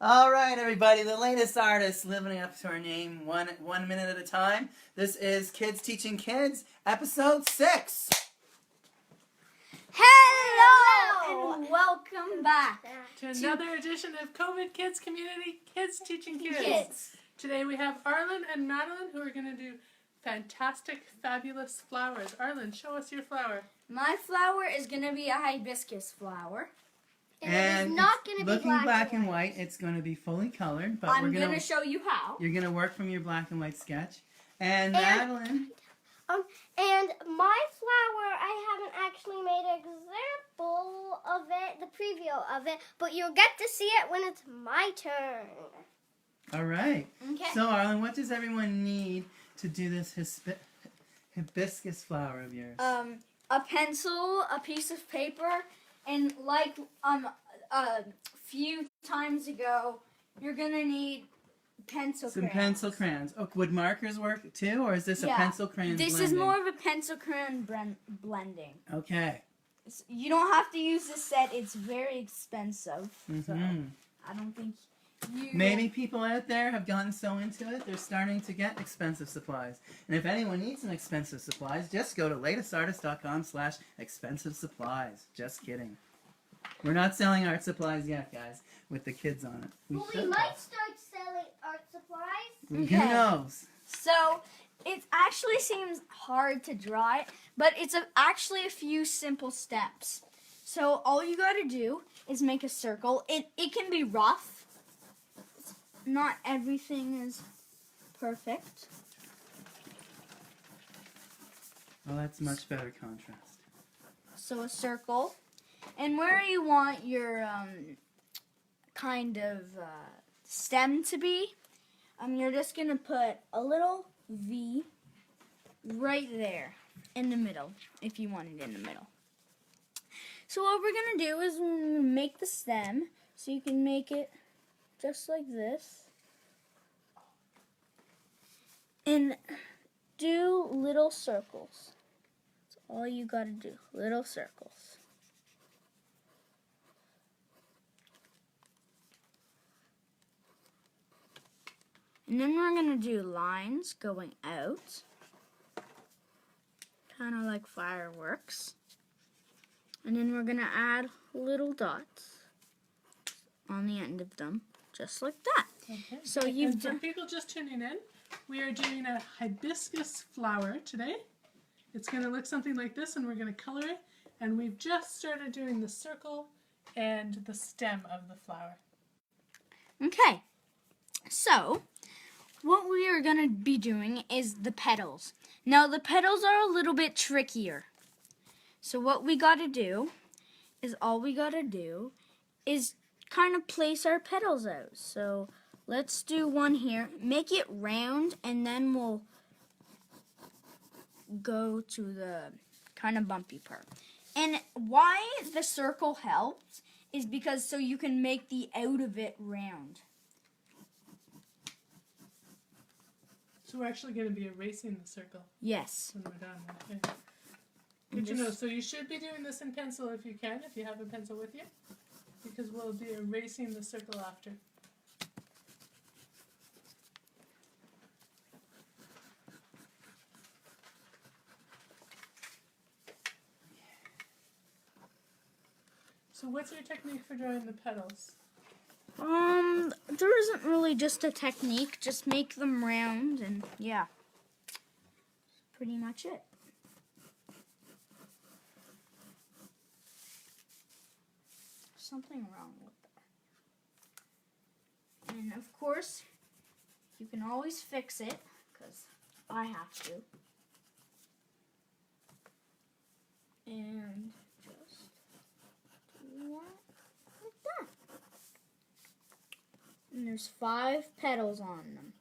All right, everybody, the latest artist living up to our name one minute at a time. This is Kids Teaching Kids, episode 6. Hello and welcome back to another edition of COVID Kids Community Kids Teaching Kids. Today we have Arlen and Madeline who are going to do fantastic, fabulous flowers. Arlen, show us your flower. My flower is going to be a hibiscus flower. And it's not going to be looking black and white. It's going to be fully colored, but I'm going to show you how. You're going to work from your black and white sketch. And Madeline. And my flower, I haven't actually made an example of it, the preview of it, but you'll get to see it when it's my turn. All right. Okay. So, Arlen, what does everyone need to do this hibiscus flower of yours? A pencil, a piece of paper, and like a few times ago, you're going to need pencil crayons. Some pencil crayons. Oh, would markers work too, or is this a pencil crayon This blending? is more of a pencil crayon blending. Okay. You don't have to use this set. It's very expensive. So I don't think you... Maybe people out there have gotten so into it, they're starting to get expensive supplies. And if anyone needs some expensive supplies, just go to latestartist.com/expensive supplies. Just kidding. We're not selling art supplies yet, guys, with the kids on it. We might start selling art supplies. Who knows? So, it actually seems hard to draw it, but it's actually a few simple steps. So, all you gotta do is make a circle. It can be rough. Not everything is perfect. Well, that's much better contrast. So, a circle. And where you want your kind of stem to be, you're just going to put a little V right there in the middle, if you want it in the middle. So what we're going to do is make the stem, so you can make it just like this. And do little circles. That's all you got to do, little circles. And then we're going to do lines going out, kind of like fireworks. And then we're going to add little dots on the end of them, just like that. Okay. So for people just tuning in, we are doing a hibiscus flower today. It's going to look something like this, and we're going to color it. And we've just started doing the circle and the stem of the flower. Okay, so what we are going to be doing is the petals. Now, the petals are a little bit trickier. So what we got to do is kind of place our petals out. So let's do one here. Make it round, and then we'll go to the kind of bumpy part. And why the circle helps is because so you can make the out of it round. So we're actually going to be erasing the circle. Yes. When we're done. Okay. Good to know. So you should be doing this in pencil if you can, if you have a pencil with you, because we'll be erasing the circle after. So what's your technique for drawing the petals? There isn't really just a technique. Just make them round, and yeah, that's pretty much it. Something wrong with that. And of course, you can always fix it, because I have to. And just do that like that. And there's 5 petals on them.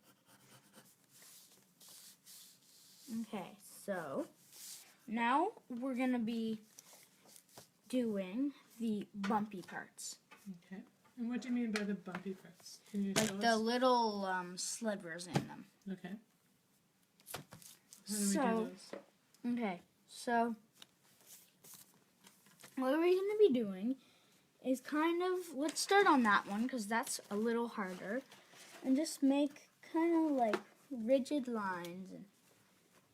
Okay, so now we're going to be doing the bumpy parts. Okay. And what do you mean by the bumpy parts? Can you show Like the us? little slivers in them. Okay. How do we do those? Okay, so what we're going to be doing is kind of, let's start on that one because that's a little harder. And just make kind of like rigid lines. And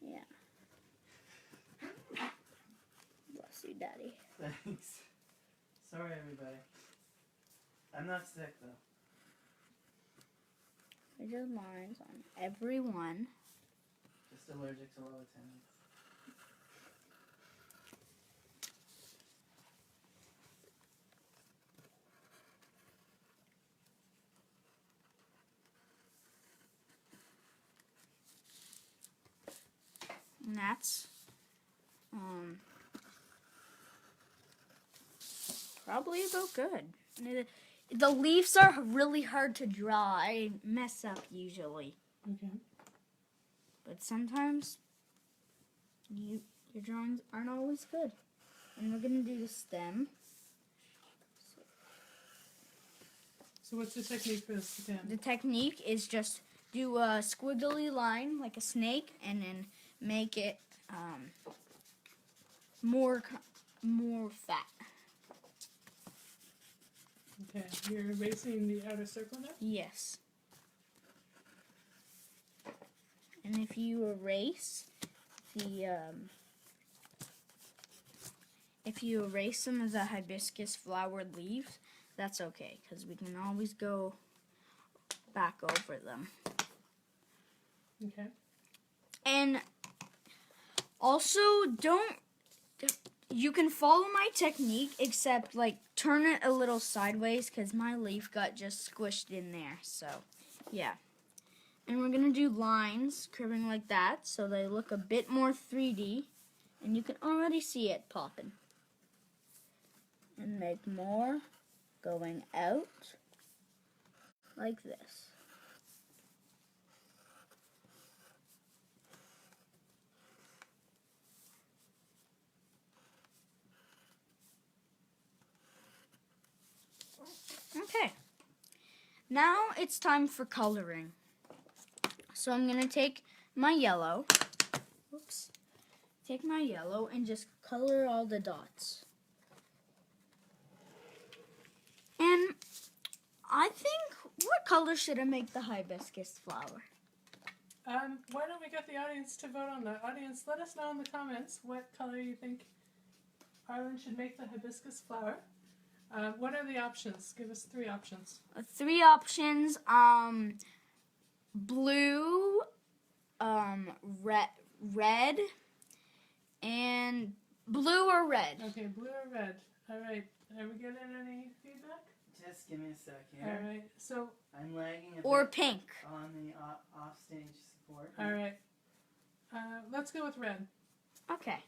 yeah. Bless you, Daddy. Thanks. Sorry, everybody. I'm not sick, though. Rigid lines on every one. Just allergic to low attendance. And that's probably about good. The leaves are really hard to draw. I mess up usually. Okay. But sometimes your drawings aren't always good. And we're going to do the stem. So what's the technique for the stem? The technique is just do a squiggly line like a snake and then make it more fat. Okay, you're erasing the outer circle now? Yes. And if you erase some of the hibiscus flower leaves, that's okay because we can always go back over them. Okay. And also, you can follow my technique, except like turn it a little sideways because my leaf got just squished in there. So, yeah. And we're going to do lines curving like that so they look a bit more 3D. And you can already see it popping. And make more going out like this. Okay, now it's time for coloring. So I'm going to take my yellow, and just color all the dots. And I think, what color should I make the hibiscus flower? Why don't we get the audience to vote on that? Audience, let us know in the comments what color you think Arlen should make the hibiscus flower. What are the options? Give us 3 options. 3 options, blue, red, and blue or red. Okay, blue or red. All right. Are we getting any feedback? Just give me a sec here. All right. So. I'm lagging a Or bit pink. on the offstage support. All right. Let's go with red. Okay.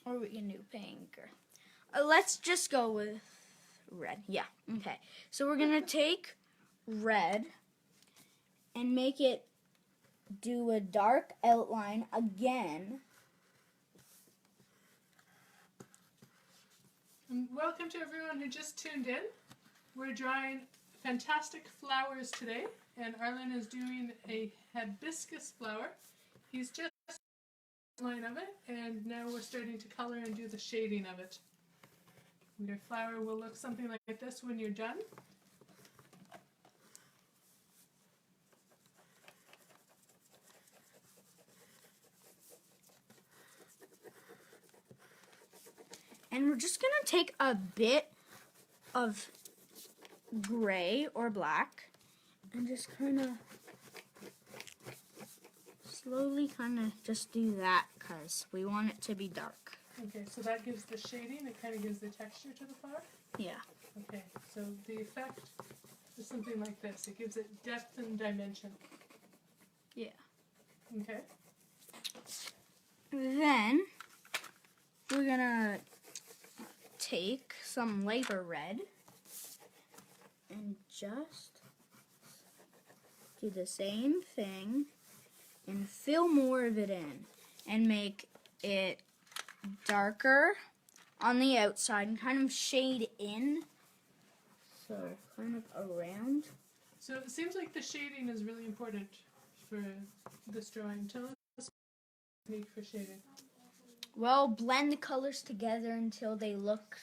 Or we can do pink. Or let's just go with red. Yeah. Okay. So we're gonna take red and make it do a dark outline again. And welcome to everyone who just tuned in. We're drawing fantastic flowers today, and Arlen is doing a hibiscus flower. He's just line of it, and now we're starting to color and do the shading of it. Your flower will look something like this when you're done. And we're just going to take a bit of gray or black and just kind of slowly just do that because we want it to be dark. Okay, so that gives the shading, it kind of gives the texture to the flower? Yeah. Okay, so the effect is something like this. It gives it depth and dimension. Yeah. Okay. Then we're going to take some lighter red and just do the same thing and fill more of it in and make it darker on the outside and kind of shade in, so kind of around. So it seems like the shading is really important for this drawing. Tell us the technique for shading. Well, blend the colors together until they look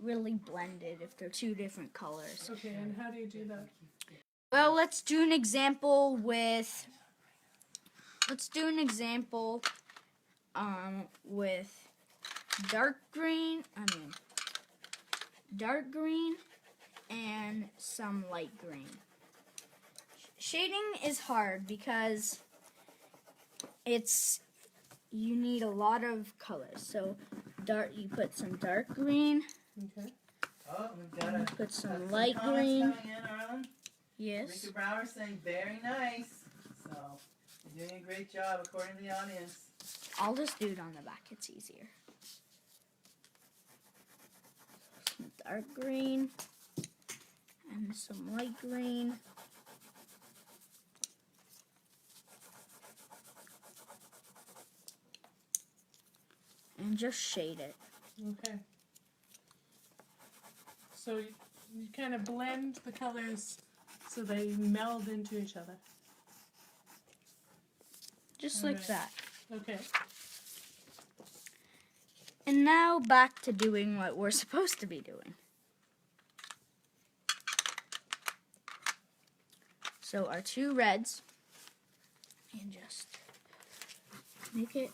really blended if they're two different colors. Okay, and how do you do that? Well, let's do an example with dark green. Dark green and some light green. Shading is hard because you need a lot of colors. So you put some dark green, Okay. Oh, we've got put some some light comments green. coming in, Arlen. Yes. Rika Brower saying very nice. So you're doing a great job according to the audience. I'll just do it on the back. It's easier. Some dark green and some light green. And just shade it. Okay. So you kind of blend the colors so they meld into each other. Just All like right. that. Okay. And now back to doing what we're supposed to be doing. So our two reds, and just make it,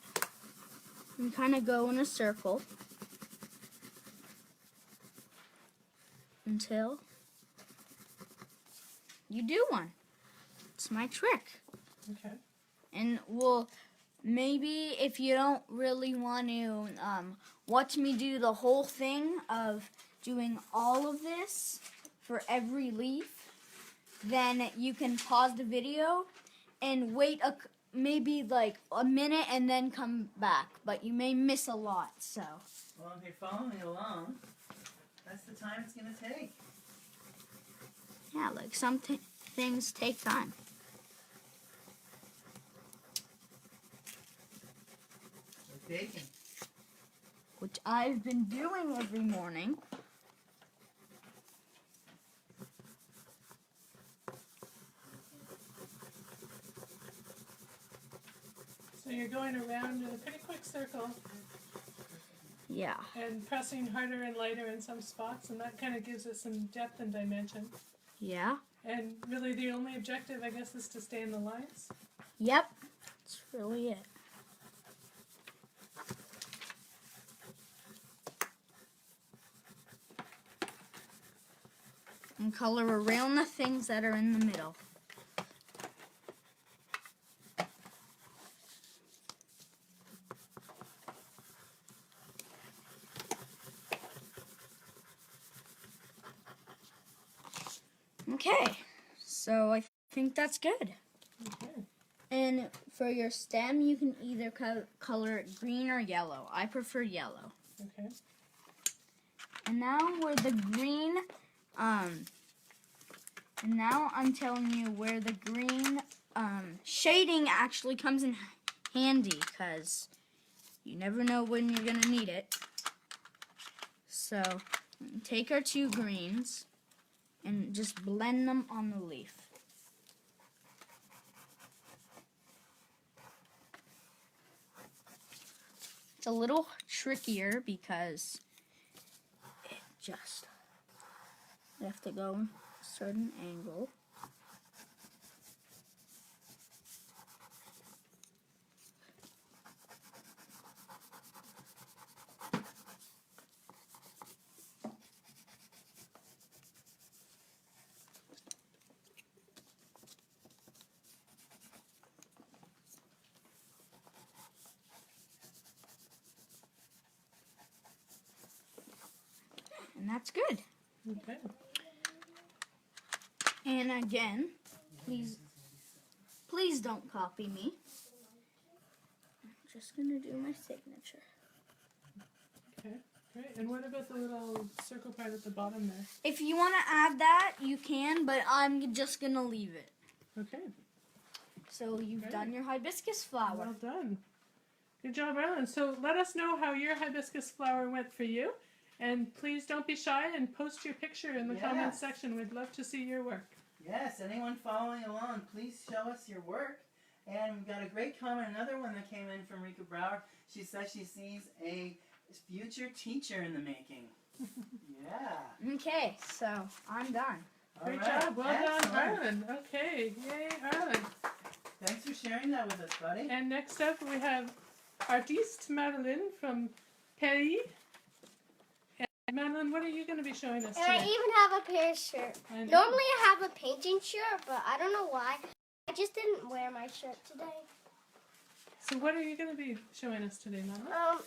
and kind of go in a circle until you do one. It's my trick. Okay. And maybe if you don't really want to watch me do the whole thing of doing all of this for every leaf, then you can pause the video and wait maybe like a minute and then come back. But you may miss a lot, so. Well, if you're following along, that's the time it's going to take. Yeah, like some things take time. Like baking. Which I've been doing every morning. So you're going around in a pretty quick circle Yeah. and pressing harder and lighter in some spots, and that kind of gives it some depth and dimension. Yeah. And really the only objective, I guess, is to stay in the lines. Yep. That's really it. And color around the things that are in the middle. Okay, so I think that's good. Okay. And for your stem, you can either color it green or yellow. I prefer yellow. Okay. And now where the green, and now I'm telling you where the green shading actually comes in handy, because you never know when you're going to need it. So take our two greens and just blend them on the leaf. It's a little trickier because you have to go a certain angle. And that's good. Okay. And again, please don't copy me. I'm just gonna do my signature. Okay. Great. And what about the little circle part at the bottom there? If you want to add that, you can, but I'm just gonna leave it. Okay. So you've Great. done your hibiscus flower. Well done. Good job, Arlen. So let us know how your hibiscus flower went for you. And please don't be shy and post your picture in the comments section. We'd love to see your work. Yes, anyone following along, please show us your work. And we've got a great comment, another one that came in from Rika Brower. She says she sees a future teacher in the making. Yeah. Okay, so I'm done. All Great right. job. Well done, Excellent. Arlen. Okay. Yay, Arlen. Thanks for sharing that with us, buddy. And next up we have artiste Madeline from Paris. And Madeline, what are you going to be showing us And I today? even have a pair of shirt. I know. Normally I have a painting shirt, but I don't know why. I just didn't wear my shirt today. So what are you going to be showing us today, Madeline?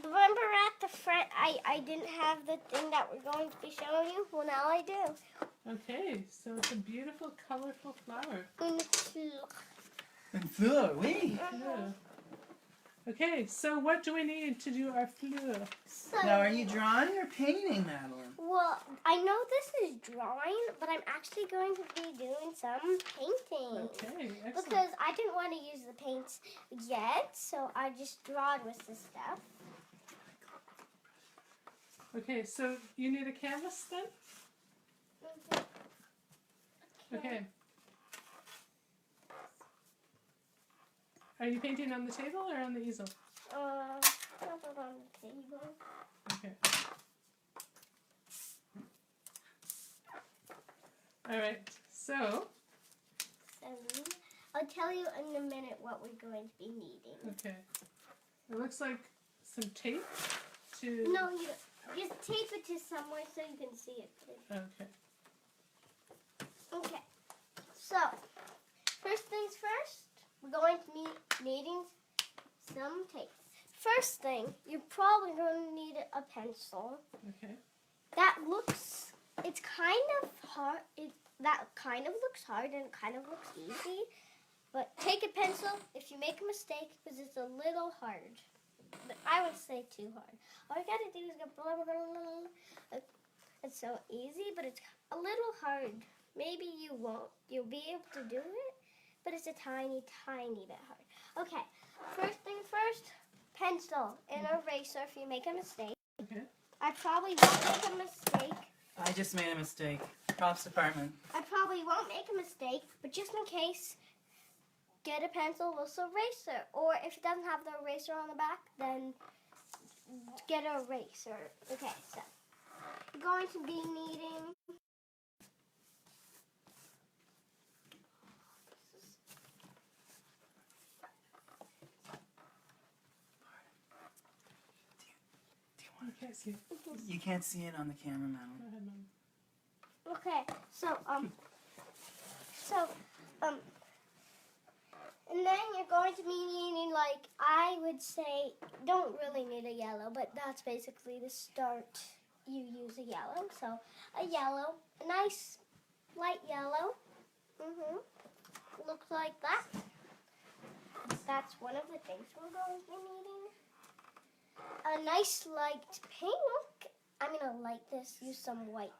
Remember at the front, I didn't have the thing that we're going to be showing you? Well, now I do. Okay, so it's a beautiful, colorful flower. And fleur, oui. Fleur. Okay, so what do we need to do our fleur? So, Now, are you drawing or painting, Madeline? well, I know this is drawing, but I'm actually going to be doing some painting. Okay, excellent. Because I didn't want to use the paints yet, so I just drawed with this stuff. Okay, so you need a canvas then? Okay. Are you painting on the table or on the easel? Put it on the table. Okay. All right. So, I'll tell you in a minute what we're going to be needing. okay. It looks like some tape to. No, you just tape it to somewhere so you can see it. Okay. Okay. So, first things first, we're going to be needing some tape. First thing, you're probably going to need a pencil. Okay. That looks, it's kind of hard. That kind of looks hard and it kind of looks easy. But take a pencil if you make a mistake because it's a little hard. But I would say too hard. All you gotta do is go blah, blah, blah, blah. It's so easy, but it's a little hard. Maybe you won't. You'll be able to do it, but it's a tiny, tiny bit hard. Okay, first thing first, pencil and eraser if you make a mistake. Okay. I probably won't make a mistake. I just made a mistake. Props department. I probably won't make a mistake, but just in case, get a pencil with an eraser. Or if it doesn't have the eraser on the back, then get an eraser. Okay, so you're going to be needing You can't see. You can't see it on the camera, Go Madeline. ahead, Mom. okay, and then you're going to be needing, like, I would say, don't really need a yellow, but that's basically the start. You use a yellow, so a yellow, a nice light yellow. Looks like that. That's one of the things we're going to be needing. A nice light pink. I'm going to light this, use some white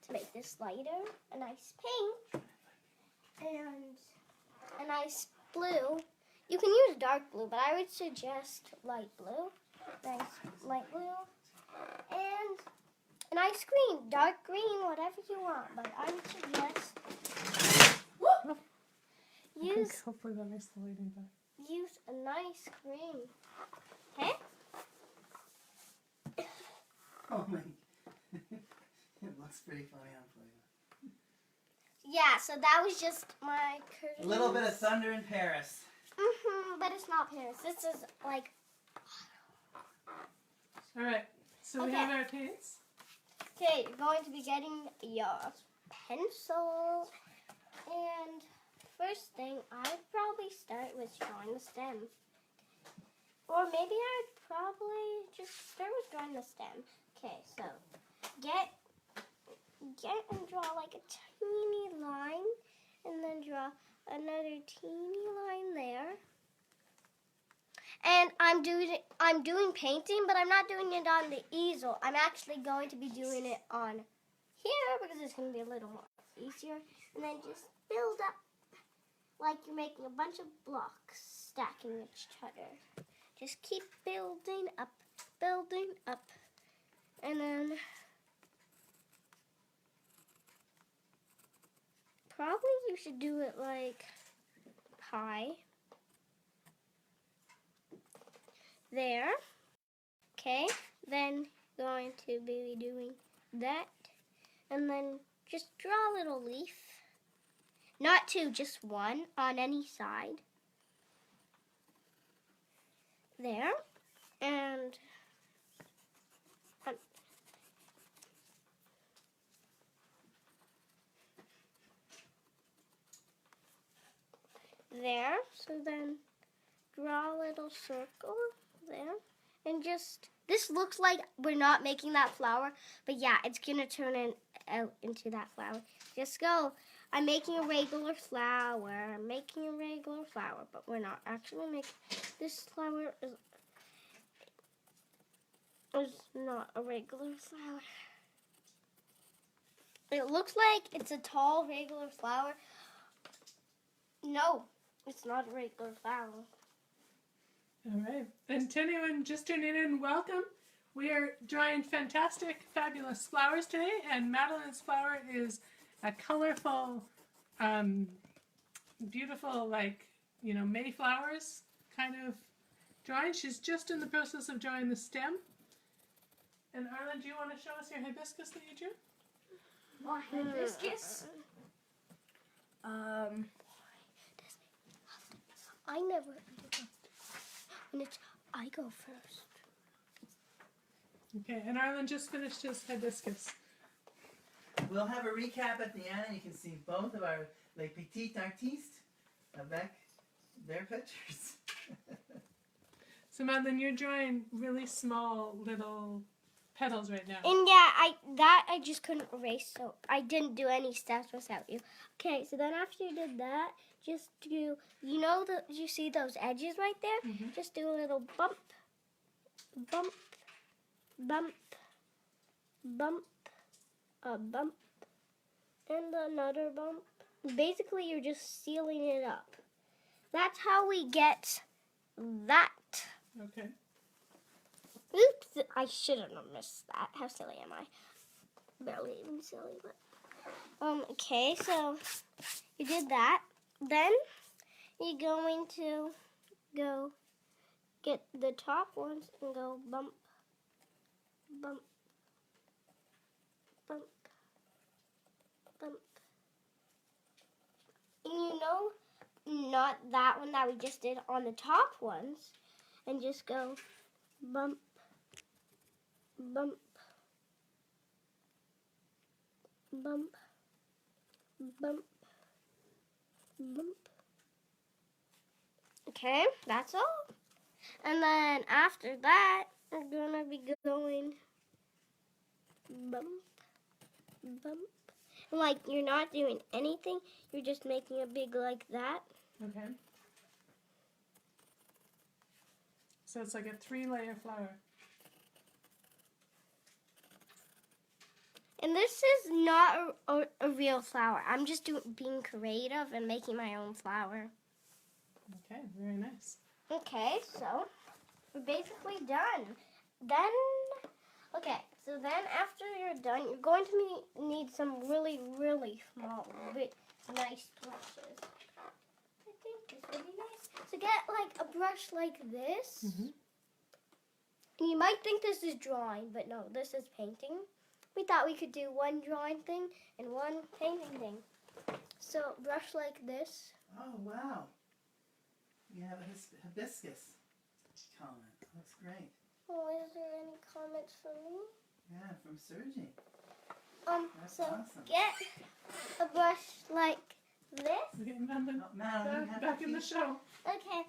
to make this lighter. A nice pink. And a nice blue. You can use dark blue, but I would suggest light blue. Nice light blue. And a nice green. Dark green, whatever you want. But I would suggest I think hopefully that makes the lighting back. use a nice green. Okay? Oh my. It looks pretty funny on play. Yeah, so that was just my curtains. A little bit of thunder in Paris. But it's not Paris. This is like, All right. So we Okay. have our paints. okay, you're going to be getting your pencil. And first thing, I'd probably start with drawing the stem. Or maybe I'd probably just start with drawing the stem. Okay, so get and draw like a teeny line. And then draw another teeny line there. And I'm doing painting, but I'm not doing it on the easel. I'm actually going to be doing it on here because it's going to be a little more easier. And then just build up like you're making a bunch of blocks stacking each other. Just keep building up. And then probably you should do it like high. There. Okay. Then going to be doing that. And then just draw a little leaf. Not two, just one on any side. There. And there. So then draw a little circle there. And just, this looks like we're not making that flower, but yeah, it's gonna turn out into that flower. Just go. I'm making a regular flower. I'm making a regular flower, but we're not actually making, this flower is not a regular flower. It looks like it's a tall regular flower. No, it's not a regular flower. All right. And to anyone just tuning in, welcome. We are drawing fantastic, fabulous flowers today, and Madeline's flower is a colorful, beautiful, like, Mayflowers kind of drawing. She's just in the process of drawing the stem. And Arlen, do you want to show us your hibiscus that you drew? My hibiscus. I never do that. And it's, I go first. Okay, and Arlen just finished his hibiscus. We'll have a recap at the end, and you can see both of our les petits artistes avec their pictures. So Madeline, you're drawing really small little petals right now. And yeah, I just couldn't erase, so I didn't do any steps without you. Okay, so then after you did that, just do, you see those edges right there? Mhm. Just do a little bump, bump, bump, bump, a bump, and another bump. Basically, you're just sealing it up. That's how we get that. Okay. Oops, I shouldn't have missed that. How silly am I? Barely even silly, but... okay, so you did that. Then you're going to go get the top ones and go bump, bump, bump, bump. And not that one that we just did on the top ones. And just go bump, bump, bump, bump, bump. Okay, that's all. And then after that, we're gonna be going bump, bump. And like, you're not doing anything, you're just making a big like that. Okay. So it's like a 3-layer flower. And this is not a real flower. I'm just being creative and making my own flower. Okay, very nice. Okay, so we're basically done. Then, okay, so then after you're done, you're going to need some really, really small, nice brushes. I think this would be nice. So get like a brush like this. Mm-hmm. And you might think this is drawing, but no, this is painting. We thought we could do one drawing thing and one painting thing. So brush like this. Oh, wow. You have a hibiscus comment. That's great. Oh, is there any comments for me? Yeah, from Sergi. That's So awesome. get a brush like this. Okay, Madeline, Oh, Madeline, you have back to in the keep- show. Okay,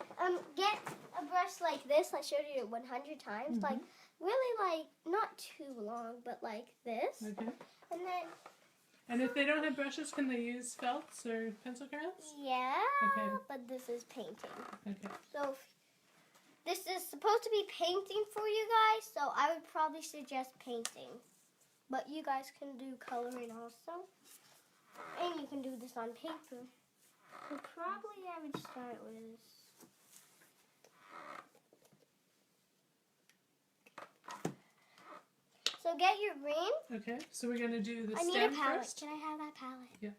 get a brush like this. I showed you it 100 times. Mhm. Like, really, like, not too long, but like this. Okay. And then, And if they don't have brushes, can they use felts or pencil crayons? yeah, Okay. but this is painting. Okay. So, this is supposed to be painting for you guys, so I would probably suggest painting. But you guys can do coloring also. And you can do this on paper. So probably I would start with... So get your green. Okay, so we're going to do the I need stem a palette. first. Can I have that palette? Yeah.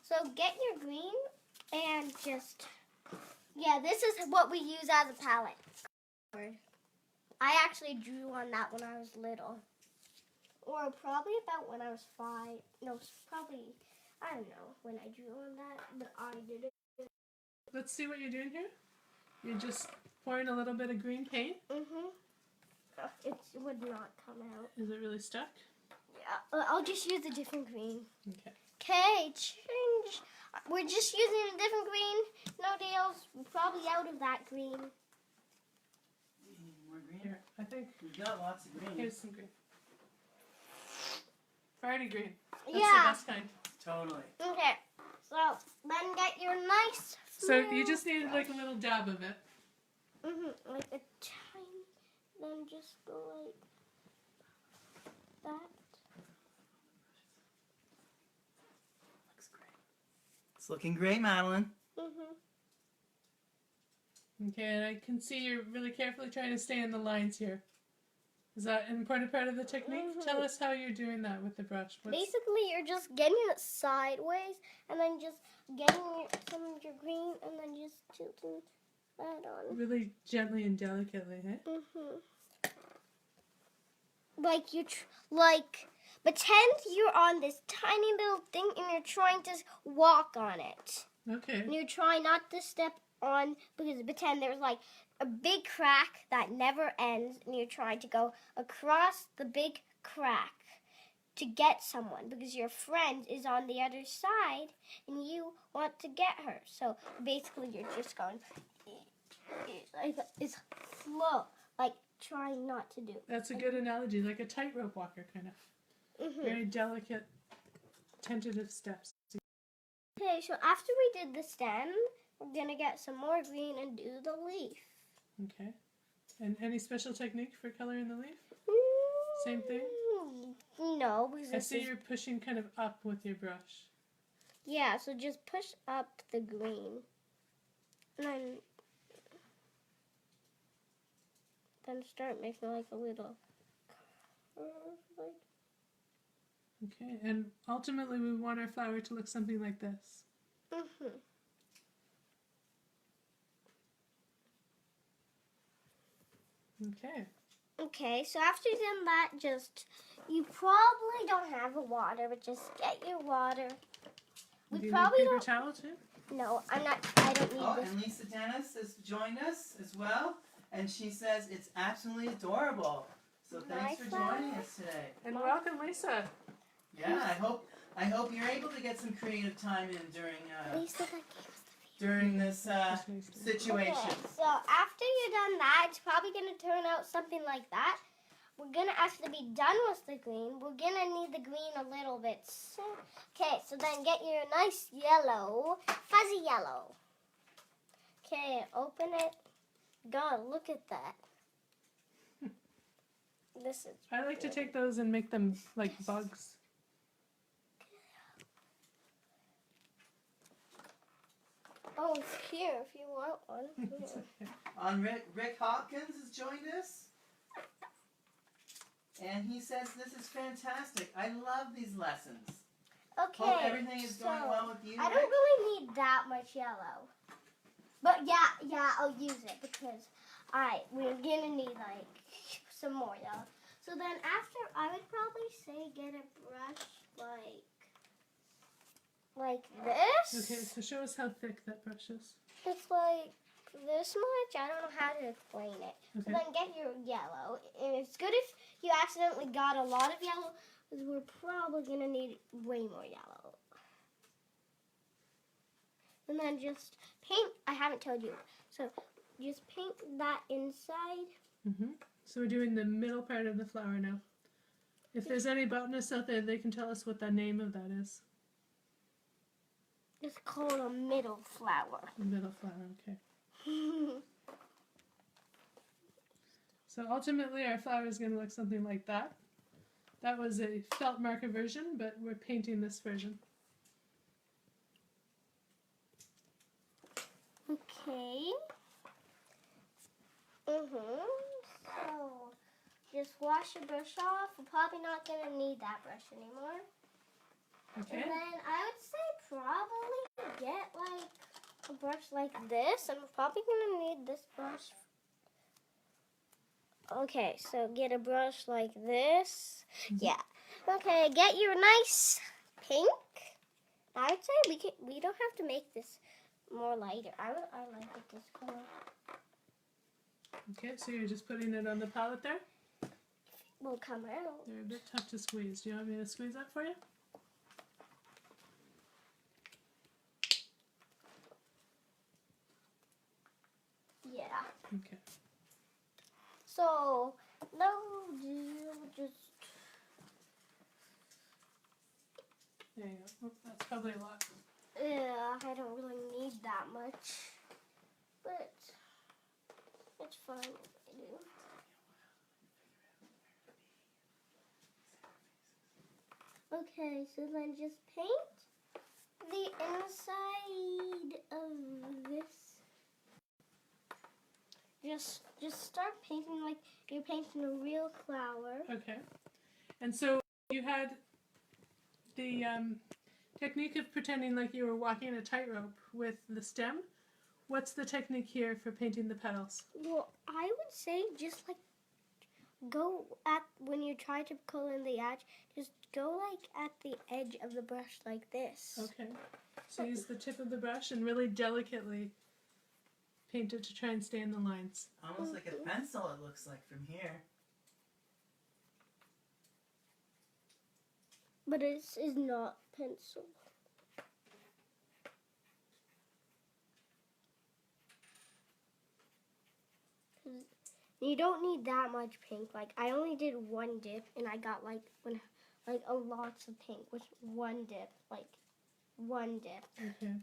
So get your green and just... Yeah, this is what we use as a palette. I actually drew on that when I was little. or probably about when I was 5. No, probably, I don't know when I drew on that, but I did it. Let's see what you're doing here. You're just pouring a little bit of green paint. It would not come out. Is it really stuck? Yeah, I'll just use a different green. Okay. Okay, change. We're just using a different green. No deals. We're probably out of that green. You need more green? Here, I think We've got lots of green. here's some green. Party green. That's Yeah. the best kind. Totally. Okay, so then get your nice. So you just need like a little dab of it. Like a tiny. Then just go like that. Looks great. It's looking great, Madeline. Okay, and I can see you're really carefully trying to stay in the lines here. Is that an important part of the technique? Tell us how you're doing that with the brush. Basically, you're just getting it sideways, and then just getting some of your green, and then just tilting that on. Really gently and delicately, eh? Like like pretend you're on this tiny little thing, and you're trying to walk on it. Okay. And you try not to step on, because pretend there's like a big crack that never ends, and you're trying to go across the big crack to get someone, because your friend is on the other side and you want to get her. So basically you're just going like it's slow, like trying not to do. That's a good analogy, like a tightrope walker kind of. Very delicate, tentative steps. Okay, so after we did the stem, we're gonna get some more green and do the leaf. Okay. And any special technique for coloring the leaf? Same thing? No, because I see you're pushing kind of up with your brush. yeah, so just push up the green. And then start making like a little curve, like. Okay, and ultimately we want our flower to look something like this. Okay. Okay, so after you've done that, you probably don't have a water, but just get your water. Do you probably need paper don't. towel too? No, I don't need Oh, this. and Lisa Dennis has joined us as well, and she says it's absolutely adorable. So thanks for joining us today. And welcome, Lisa. Yeah, I hope you're able to get some creative time in Lisa, that gave us during this situation. Okay, so after you've done that, it's probably going to turn out something like that. We're going to, after be done with the green, we're going to need the green a little bit. Okay, so then get your nice yellow, fuzzy yellow. Okay, open it. God, look at that. This is. I like to take those and make them like bugs. Oh, it's here if you want one. Rick Hopkins has joined us. And he says this is fantastic. I love these lessons. Okay. Hope everything is going well with you. I don't really need that much yellow. But yeah, I'll use it because we're gonna need like some more yellow. So then after, I would probably say get a brush like this. Okay, so show us how thick that brush is. It's like this much. I don't know how to explain it. Okay. So then get your yellow. And it's good if you accidentally got a lot of yellow, because we're probably gonna need way more yellow. And then just paint. I haven't told you. So just paint that inside. So we're doing the middle part of the flower now. If there's any botanists out there, they can tell us what the name of that is. It's called a middle flower. The middle flower, okay. So ultimately our flower is going to look something like that. That was a felt marker version, but we're painting this version. Okay. So just wash your brush off. We're probably not going to need that brush anymore. Okay. And then I would say probably get like a brush like this. I'm probably going to need this brush. Okay, so get a brush like this. Yeah. Okay, get your nice pink. I would say we don't have to make this more lighter. I like it this color. Okay, so you're just putting it on the palette there? Will come out. They're a bit tough to squeeze. Do you want me to squeeze that for you? Yeah. Okay. So now we'll just. There you go. Oop, that's probably a lot. Yeah, I don't really need that much, but it's fine if I do. Okay, so then just paint the inside of this. Just start painting like you're painting a real flower. Okay. And so you had the technique of pretending like you were walking a tightrope with the stem. What's the technique here for painting the petals? Well, I would say just like go at when you try to color in the edge, just go like at the edge of the brush like this. Okay. So use the tip of the brush and really delicately paint it to try and stay in the lines. Almost like a pencil, it looks like from here. But this is not pencil. You don't need that much pink. Like I only did one dip, and I got like a lots of pink with one dip, like one dip. Okay.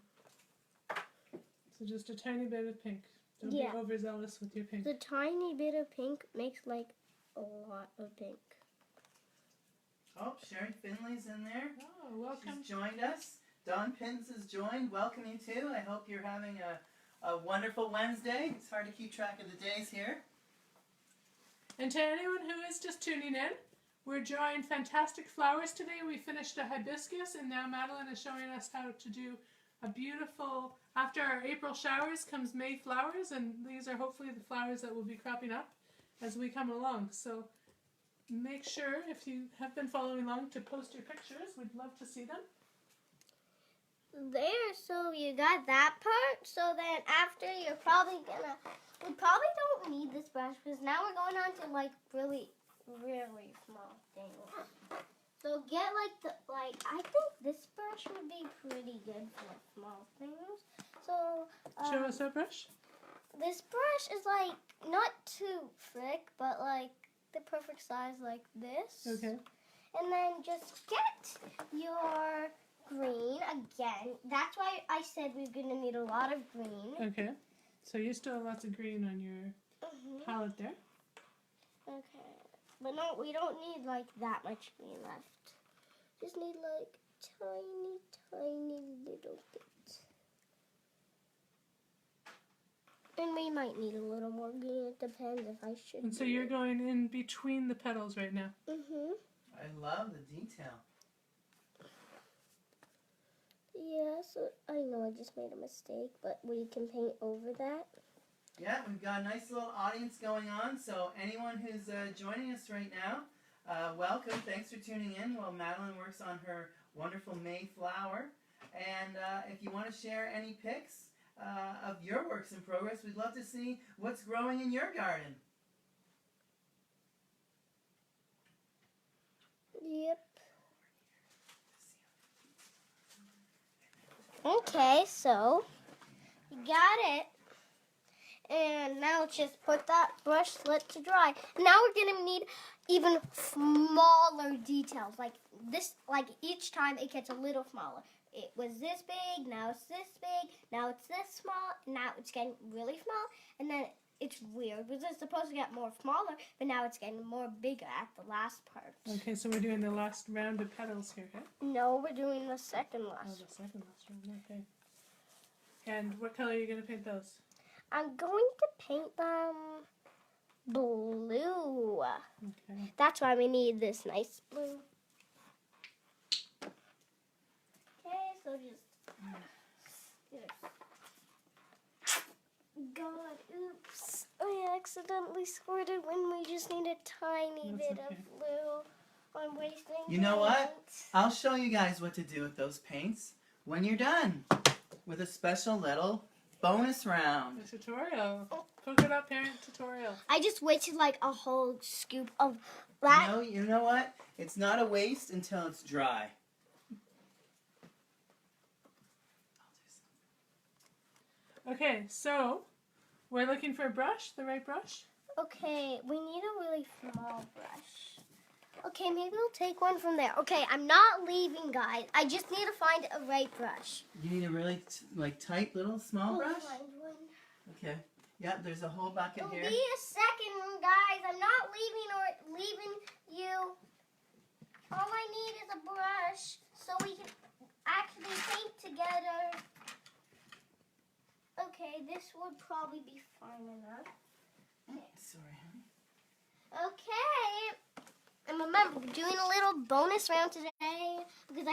So just a tiny bit of pink. Don't Yeah. be overzealous with your pink. The tiny bit of pink makes like a lot of pink. Oh, Sherry Finley's in there. Oh, welcome. She's joined us. Dawn Pins has joined. Welcome you too. I hope you're having a wonderful Wednesday. It's hard to keep track of the days here. And to anyone who is just tuning in, we're drawing fantastic flowers today. We finished a hibiscus, and now Madeline is showing us how to do a beautiful, after our April showers comes May flowers, and these are hopefully the flowers that will be cropping up as we come along. So make sure, if you have been following along, to post your pictures. We'd love to see them. There, so you got that part. So then after we probably don't need this brush because now we're going on to like really, really small things. So get I think this brush would be pretty good for small things. So Show us our brush. this brush is like not too thick, but like the perfect size like this. Okay. And then just get your green again. That's why I said we're going to need a lot of green. Okay. So you still have lots of green on your palette there. Okay. But no, we don't need like that much green left. Just need like tiny, tiny little bit. And we might need a little more green. It depends if I should. And so you're going in between the petals right now. I love the detail. Yeah, so I know I just made a mistake, but we can paint over that. Yeah, we've got a nice little audience going on. So anyone who's joining us right now, welcome. Thanks for tuning in while Madeline works on her wonderful May flower. And if you want to share any pics of your works in progress, we'd love to see what's growing in your garden. Yep. Okay, so you got it. And now just put that brush slit to dry. Now we're gonna need even smaller details. Like this, like each time it gets a little smaller. It was this big, now it's this big, now it's this small, now it's getting really small, and then it's weird because it's supposed to get more smaller, but now it's getting more bigger at the last part. Okay, so we're doing the last round of petals here, okay? No, we're doing the second Oh, last. the second last round, okay. And what color are you going to paint those? I'm going to paint them blue. Okay. That's why we need this nice blue. Okay, so God, oops. I accidentally squirted when we just need a tiny That's bit okay. of blue. I'm wasting You know what? paint. I'll show you guys what to do with those paints when you're done with a special little bonus round. The tutorial. Polka dot parent tutorial. I just wasted like a whole scoop of that. No, you know what? It's not a waste until it's dry. Okay, so we're looking for a brush, the right brush. Okay, we need a really small brush. Okay, maybe we'll take one from there. Okay, I'm not leaving, guys. I just need to find a right brush. You need a really tight little small brush? I'll find one. Okay. Yep, there's a whole bucket It'll here. be a second, guys. I'm not leaving you. All I need is a brush so we can actually paint together. Okay, this would probably be fine enough. Sorry, honey. Okay. And remember, we're doing a little bonus round today because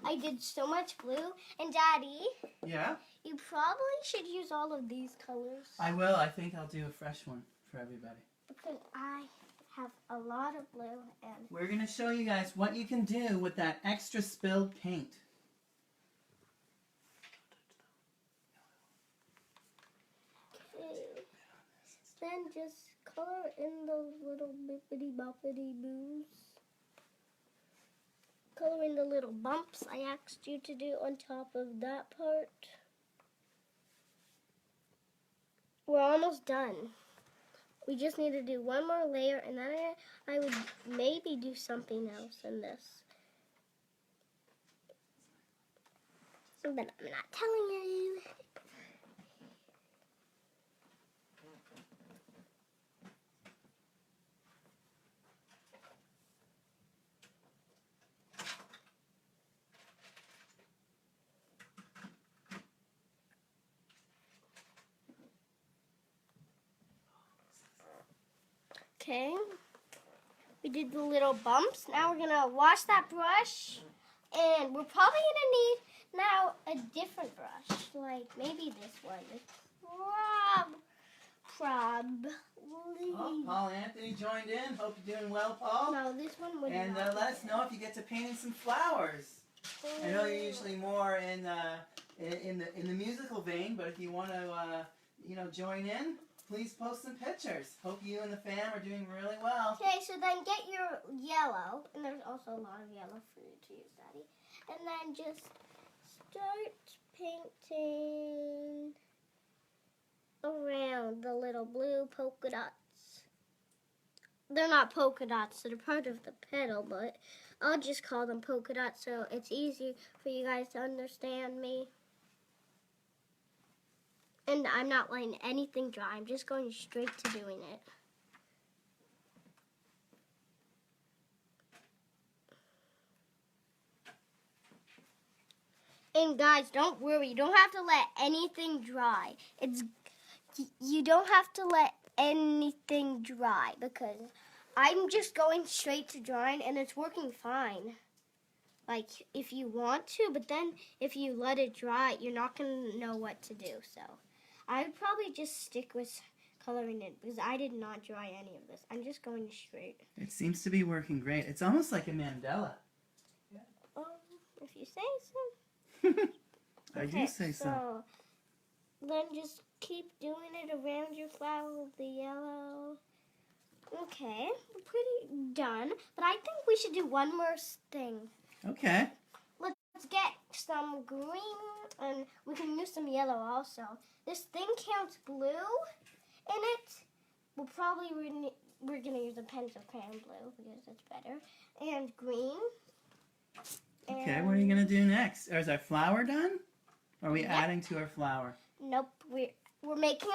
I did so much blue. And Daddy, Yeah? you probably should use all of these colors I will. I think I'll do a fresh one for everybody. because I have a lot of blue and We're going to show you guys what you can do with that extra spilled paint. okay. Then just color in those little bippity boppity boos. Color in the little bumps I asked you to do on top of that part. We're almost done. We just need to do one more layer and then I would maybe do something else in this. But I'm not telling you. Okay, we did the little bumps. Now we're gonna wash that brush, and we're probably gonna need now a different brush, like maybe this one. Probably. Oh, Paul Anthony joined in. Hope you're doing well, Paul. No, this one would. And not let us be know if you get to painting some flowers. good. I know you're usually more in the musical vein, but if you want to, join in, please post some pictures. Hope you and the fam are doing really well. Okay, so then get your yellow, and there's also a lot of yellow for you to use, Daddy. And then just start painting around the little blue polka dots. They're not polka dots, they're part of the petal, but I'll just call them polka dots so it's easy for you guys to understand me. And I'm not letting anything dry, I'm just going straight to doing it. And guys, don't worry, you don't have to let anything dry. You don't have to let anything dry because I'm just going straight to drying and it's working fine. Like if you want to, but then if you let it dry, you're not going to know what to do. So I would probably just stick with coloring it because I did not dry any of this. I'm just going straight. It seems to be working great. It's almost like a mandala. If you say so. I do say so. Then just keep doing it around your flower with the yellow. Okay, we're pretty done. But I think we should do one more thing. Okay. Let's get some green, and we can use some yellow also. This thing counts blue in it. We're gonna use a pencil crayon blue because it's better, and green. Okay, what are you going to do next? Is our flower done? Or are we Yep. adding to our flower? Nope, we're making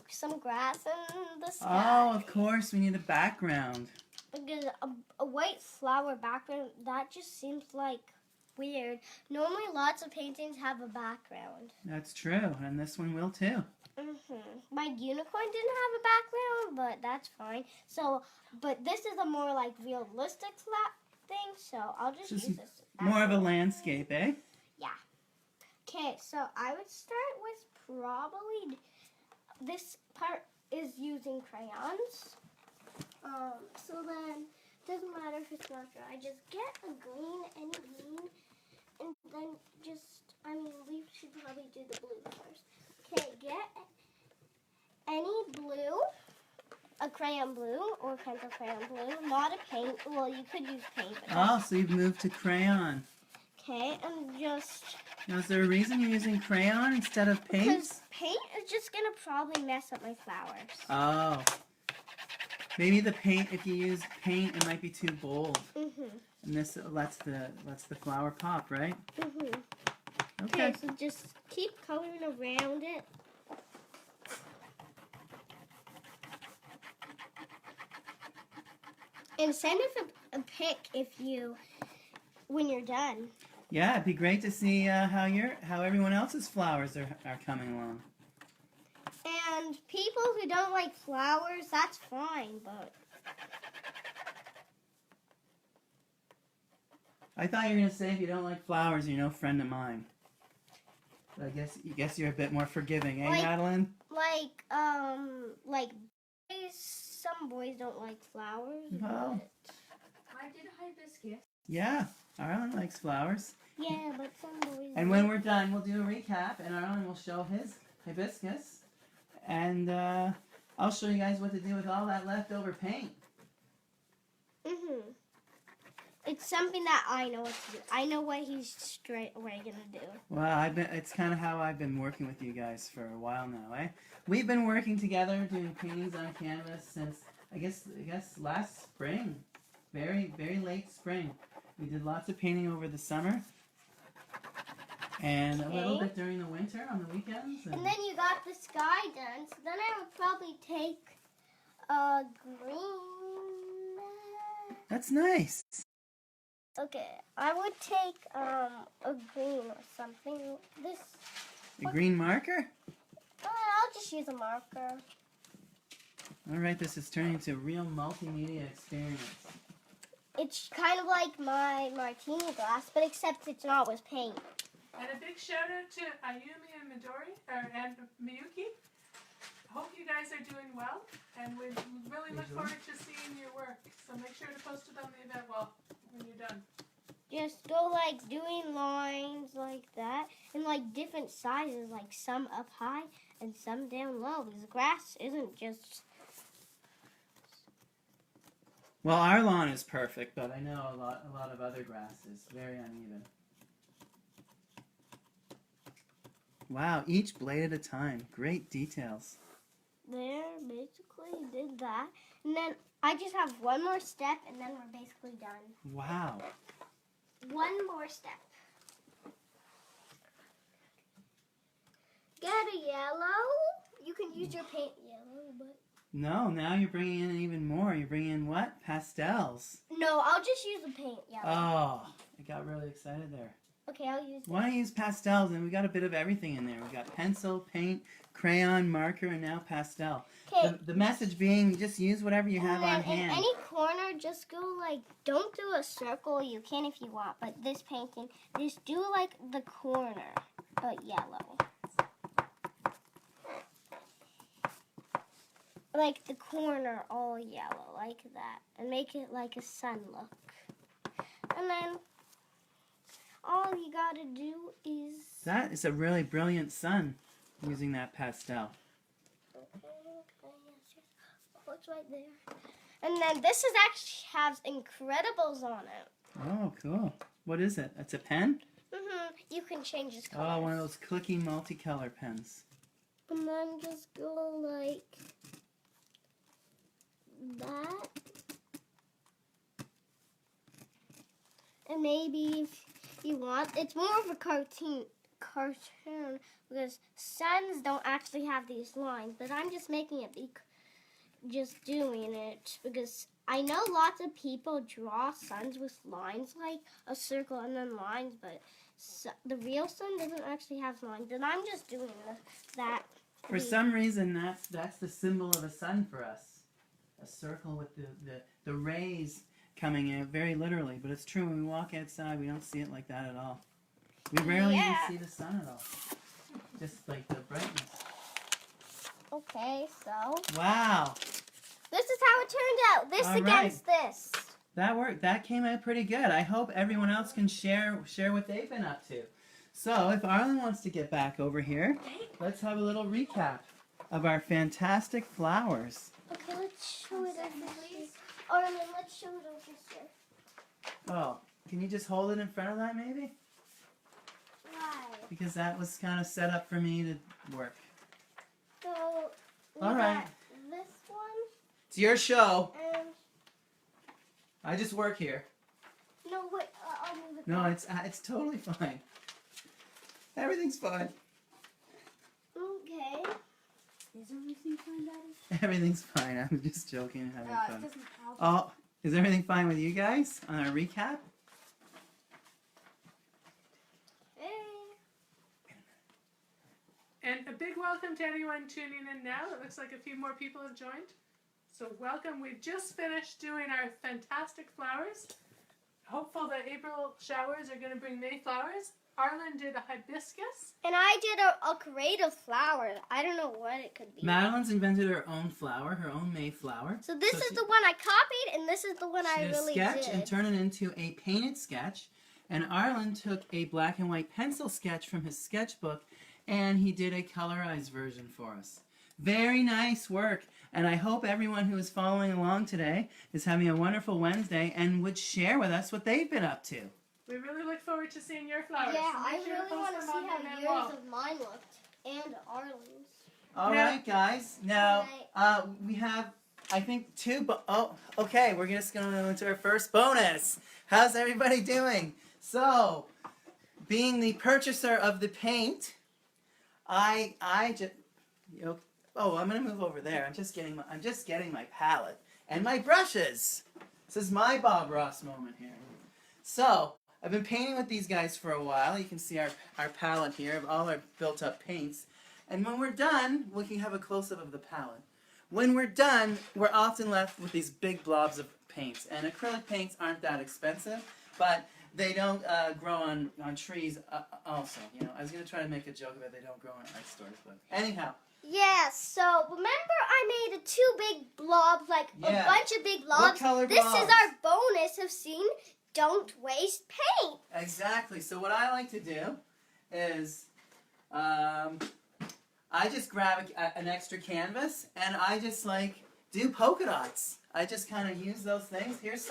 some grass in the sky. Oh, of course, we need a background. Because a white flower background, that just seems like weird. Normally lots of paintings have a background. That's true, and this one will too. My unicorn didn't have a background, but that's fine. So, but this is a more like realistic thing, so I'll just use this. More of a landscape, eh? Yeah. Okay, so I would start with probably this part is using crayons. So then doesn't matter if it's not dry. Just get a green, any green, and then we should probably do the blue first. Okay, get any blue, a crayon blue or pencil crayon blue, not a paint. Well, you could use paint. But So you've moved to crayon. okay, and just... Now, is there a reason you're using crayon instead of paint? Because paint is just going to probably mess up my flowers. Oh. Maybe the paint, if you use paint, it might be too bold. Mm-hmm. And this lets the flower pop, right? Mm-hmm. Okay. Okay, so just keep coloring around it. And send us a pic when you're done. Yeah, it'd be great to see how everyone else's flowers are coming along. And people who don't like flowers, that's fine, but... I thought you were gonna say if you don't like flowers, you're no friend of mine. But I guess you're a bit more forgiving, eh, Madeline? Like boys, some boys don't like flowers. Well, I did hibiscus. yeah, Arlen likes flowers. Yeah, but some boys. And when we're done, we'll do a recap, and Arlen will show his hibiscus, and I'll show you guys what to do with all that leftover paint. Mhm. It's something that I know what to do. I know what he's straight away gonna do. Well, it's kind of how I've been working with you guys for a while now, eh? We've been working together doing paintings on canvas since I guess last spring, very late spring. We did lots of painting over the summer, and a little bit during the winter on the weekends. And then you got the sky done. So then I would probably take a green. That's nice. Okay, I would take a green or something. This. A green marker? I'll just use a marker. All right, this is turning into a real multimedia experience. It's kind of like my martini glass, but except it's not with paint. And a big shout out to Ayumi and and Miyuki. Hope you guys are doing well, and we really look forward to seeing your work. So make sure to post it on the event wall when you're done. Just go doing lines like that, and different sizes, some up high and some down low. Because grass isn't just. Well, our lawn is perfect, but I know a lot of other grass is very uneven. Wow, each blade at a time. Great details. There, basically did that. And then I just have one more step, and then we're basically done. Wow. One more step. Get a yellow. You can use your paint yellow, but... No, now you're bringing in even more. You're bringing in what? Pastels. No, I'll just use the paint yellow. Oh, I got really excited there. Okay, I'll use Why don't you use pastels? And we got a bit of everything in there. We got pencil, paint, crayon, marker, and now pastel. Okay. The message being, just use whatever you have on hand. In any corner, just go don't do a circle. You can if you want, but this painting, just do the corner, but yellow. The corner all yellow, like that. And make it like a sun look. And then all you gotta do is... That is a really brilliant sun, using that pastel. Okay, yes. Oh, it's right there. And then this actually has Incredibles on it. Oh, cool. What is it? It's a pen? Mm-hmm. You can change its colors. Oh, one of those clicky multicolor pens. And then just go that. And maybe if you want, it's more of a cartoon because suns don't actually have these lines, but I'm just making it just doing it because I know lots of people draw suns with lines like a circle and then lines, but the real sun doesn't actually have lines, and I'm just doing that. For some reason, that's the symbol of a sun for us. A circle with the rays coming in, very literally. But it's true, when we walk outside, we don't see it like that at all. We rarely even see the sun at all. Just the brightness. Okay, so. Wow. This is how it turned out. This All against this. That worked. That came out pretty good. I hope everyone else can share what they've been up to. So if Arlen wants to get back over here, let's have a little recap of our fantastic flowers. Okay, let's show it over here. Arlen, let's show it over here. Oh, can you just hold it in front of that maybe? Why? Because that was kind of set up for me to work. So, we All right. got this one, It's your show. and I just work here. no, wait, I'll move it No, back. it's totally fine. Everything's fine. Okay. Is everything fine, Daddy? Everything's fine. I'm just joking and having It fun. doesn't help. Oh, is everything fine with you guys on our recap? Hey. And a big welcome to anyone tuning in now. It looks like a few more people have joined. So welcome. We've just finished doing our fantastic flowers. Hopeful that April showers are going to bring May flowers. Arlen did a hibiscus. And I did a creative flower. I don't know what it could be. Madeline's invented her own flower, her own May flower. So this So is she- the one I copied, and this is the one She I did a really sketch did. and turned it into a painted sketch. And Arlen took a black and white pencil sketch from his sketchbook, and he did a colorized version for us. Very nice work. And I hope everyone who is following along today is having a wonderful Wednesday and would share with us what they've been up to. We really look forward to seeing your flowers. Yeah, So I make sure really post want to them see on how the main yours wall. of mine looked, and Arlen's. All Yeah. right, guys. Now, we have, I think, okay. We're just going to go into our first bonus. How's everybody doing? So, being the purchaser of the paint, I just, I'm going to move over there. I'm just getting my palette and my brushes. This is my Bob Ross moment here. So, I've been painting with these guys for a while. You can see our palette here of all our built-up paints. And when we're done, we can have a close-up of the palette. When we're done, we're often left with these big blobs of paints. And acrylic paints aren't that expensive, but they don't grow on trees also. I was going to try to make a joke about they don't grow in art stores, but anyhow. Yeah, so remember I made two big blobs, like Yeah. a bunch of big blobs? What color This blobs? is our bonus of seeing Don't Waste Paint. Exactly. So what I like to do is I just grab an extra canvas and I just do polka dots. I just kind of use those things. Here's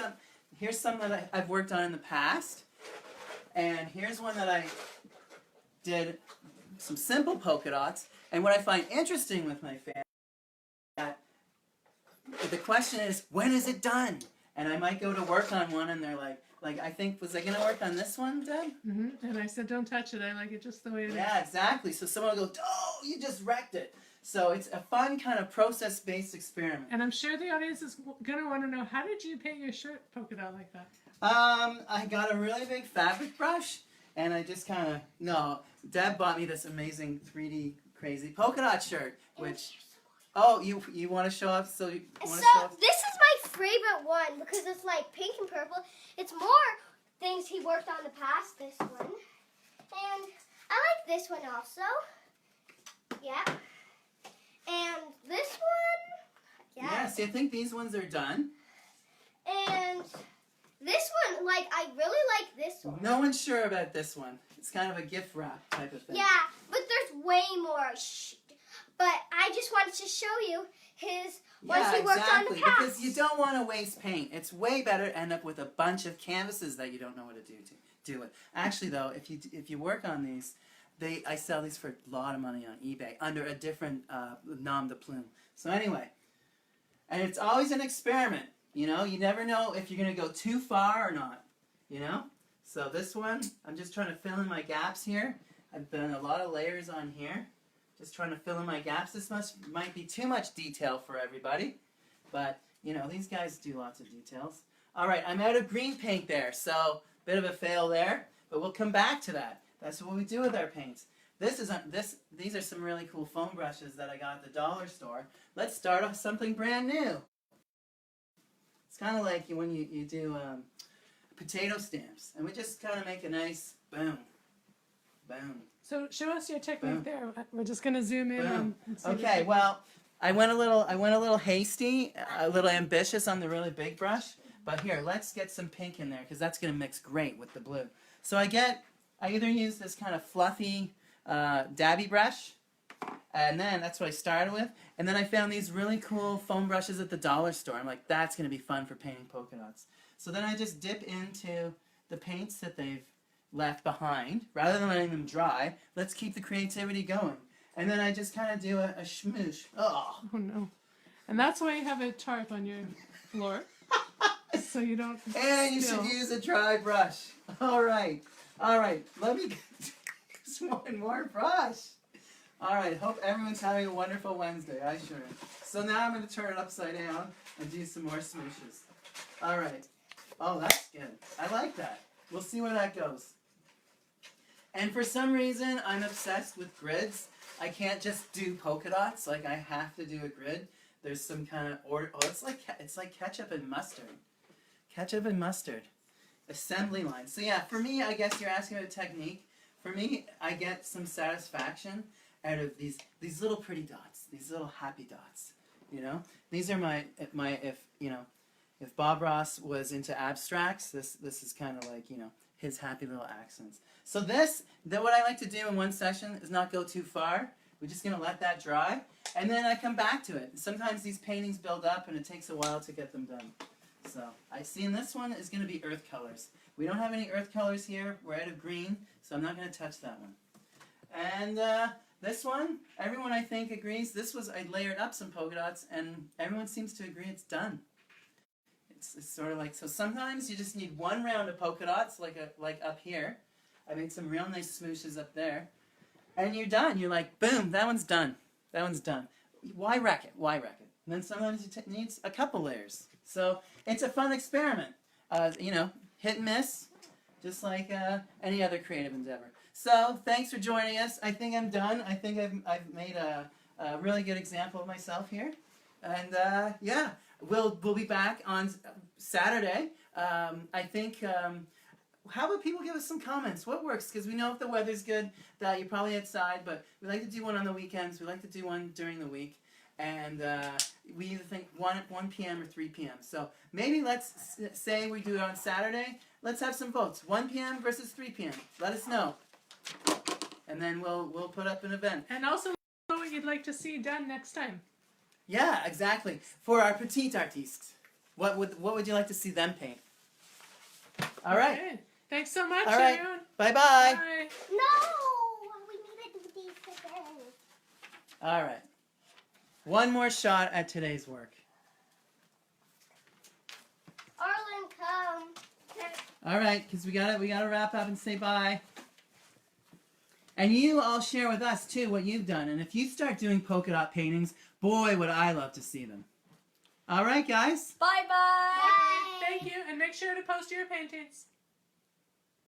some that I've worked on in the past, and here's one that I did some simple polka dots. And what I find interesting with my family, that the question is, when is it done? And I might go to work on one, and they're like I think, was I going to work on this one, Deb? Mm-hmm. And I said, don't touch it. I like it just the way it is. Yeah, exactly. So someone will go, oh, you just wrecked it. So it's a fun kind of process-based experiment. And I'm sure the audience is going to want to know, how did you paint your shirt polka dot like that? I got a really big fabric brush, and I just kind of, Deb bought me this amazing 3D crazy polka dot shirt, which, you want to show off? So you want to show off? This is my favorite one because it's like pink and purple. It's more things he worked on in the past, this one. And I like this one also. Yeah. And this one. Yeah. Yes, I think these ones are done. And this one, I really like this one. No one's sure about this one. It's kind of a gift wrap type of thing. Yeah, but there's way more. But I just wanted to show you his ones he worked on in the past. Because you don't want to waste paint. It's way better to end up with a bunch of canvases that you don't know what to do with. Actually, though, if you work on these, I sell these for a lot of money on eBay under a different nom de plume. So anyway, and it's always an experiment. You never know if you're going to go too far or not. So this one, I'm just trying to fill in my gaps here. I've done a lot of layers on here. Just trying to fill in my gaps. This might be too much detail for everybody. But, these guys do lots of details. All right, I'm out of green paint there, so bit of a fail there. But we'll come back to that. That's what we do with our paints. These are some really cool foam brushes that I got at the dollar store. Let's start off something brand new. It's kind of like when you do potato stamps. And we just kind of make a nice boom, boom. So show us your technique there. We're just going to zoom in on. Okay, well, I went a little hasty, a little ambitious on the really big brush, But here, let's get some pink in there because that's going to mix great with the blue. So I either use this kind of fluffy dabby brush, and then that's what I started with. And then I found these really cool foam brushes at the dollar store. I'm like, that's going to be fun for painting polka dots. So then I just dip into the paints that they've left behind. Rather than letting them dry, let's keep the creativity going. And then I just kind of do a schmoosh. Oh no. And that's why you have a tarp on your floor. So you don't And you should use a dry brush. All right. Let me get one more brush. All right. Hope everyone's having a wonderful Wednesday. I sure am. So now I'm going to turn it upside down and do some more smooshes. All right. Oh, that's good. I like that. We'll see where that goes. And for some reason, I'm obsessed with grids. I can't just do polka dots. Like, I have to do a grid. There's some kind of order. Oh, it's like ketchup and mustard. Ketchup and mustard. Assembly line. So yeah, for me, I guess you're asking about a technique. For me, I get some satisfaction out of these little pretty dots. These little happy dots. You know? These are if Bob Ross was into abstracts, this is kind of like, you know, his happy little accents. So what I like to do in one session is not go too far. We're just going to let that dry, and then I come back to it. Sometimes these paintings build up, and it takes a while to get them done. So I see in this one is going to be earth colors. We don't have any earth colors here. We're out of green, so I'm not going to touch that one. And this one, everyone I think agrees. I layered up some polka dots, and everyone seems to agree it's done. It's sort of like, so sometimes you just need one round of polka dots, like up here. I made some real nice smooshes up there. And you're done. You're like, boom, that one's done. That one's done. Why wreck it? And then sometimes it needs a couple layers. So it's a fun experiment. You know, hit and miss, just like any other creative endeavor. So thanks for joining us. I think I'm done. I think I've made a really good example of myself here. And yeah, we'll be back on Saturday. I think... how about people give us some comments? What works? Because we know if the weather's good that you're probably outside, but we like to do one on the weekends. We like to do one during the week. And we either think 1 p.m. or 3 p.m. So maybe let's say we do it on Saturday. Let's have some votes. 1 p.m. versus 3 p.m. Let us know. And then we'll put up an event. And also let us know what you'd like to see done next time. Yeah, exactly. For our petite artistes. What would you like to see them paint? All right. Okay. Thanks so much, All right. everyone. Bye-bye. Bye. No! We need to do these again. All right. One more shot at today's work. Arlen, come. All right, because we gotta wrap up and say bye. And you all share with us too what you've done. And if you start doing polka dot paintings, boy, would I love to see them. All right, guys. Bye-bye. Thank you, and make sure to post your paintings.